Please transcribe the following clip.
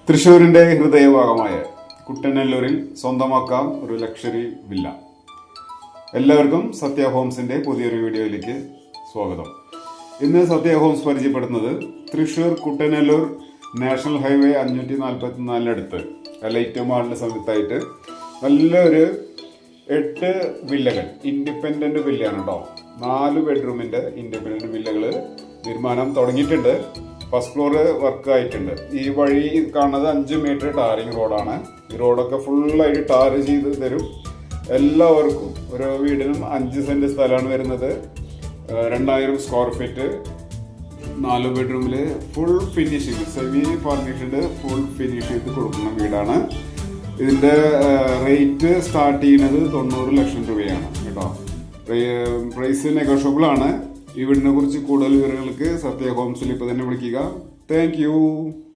തൃശ്ശൂരിന്റെ ഹൃദയഭാഗമായ കുട്ടനെല്ലൂരിൽ സ്വന്തമാക്കാം ഒരു luxury villa. എല്ലാവർക്കും സത്യ ഹോംസിന്റെ പുതിയൊരു വീഡിയോയിലേക്ക് സ്വാഗതം. ഇന്ന് സത്യ ഹോംസ് പരിചയപ്പെടുന്നത് തൃശ്ശൂർ കുട്ടനെല്ലൂർ നാഷണൽ ഹൈവേ 544-അടുത്ത് ലൈറ്റ് മാളിന്റെ സമീപത്തായിട്ട് നല്ലൊരു 8 വില്ലകൾ, ഇൻഡിപെൻഡന്റ് വില്ലയാണ് കേട്ടോ. 4 ബെഡ്റൂമിന്റെ ഇൻഡിപെൻഡന്റ് വില്ലകൾ നിർമ്മാണം തുടങ്ങിയിട്ടുണ്ട്. ഫസ്റ്റ് ഫ്ലോർ വർക്ക് ആയിട്ടുണ്ട്. ഈ വഴി കാണുന്നത് 5 മീറ്റർ ടാറിങ് റോഡാണ്. ഈ റോഡൊക്കെ ഫുള്ളായിട്ട് ടാർ ചെയ്ത് തരും. എല്ലാവർക്കും ഓരോ വീടിനും 5 സെന്റ് സ്ഥലമാണ് വരുന്നത്. 2000 സ്ക്വയർ ഫീറ്റ്, 4 ബെഡ്റൂമിൽ full finishing, semi furnished full finish ചെയ്ത് കൊടുക്കുന്ന വീടാണ്. ഇതിന്റെ റേറ്റ് സ്റ്റാർട്ട് ചെയ്യുന്നത് 90 ലക്ഷം രൂപയാണ് കേട്ടോ. പ്രൈസ് നെഗോഷ്യബിൾ ആണ്. ഈ വീടിനെ കുറിച്ച് കൂടുതൽ വിവരങ്ങൾക്ക് സത്യ ഹോംസിൽ ഇപ്പോൾ തന്നെ വിളിക്കുക. താങ്ക്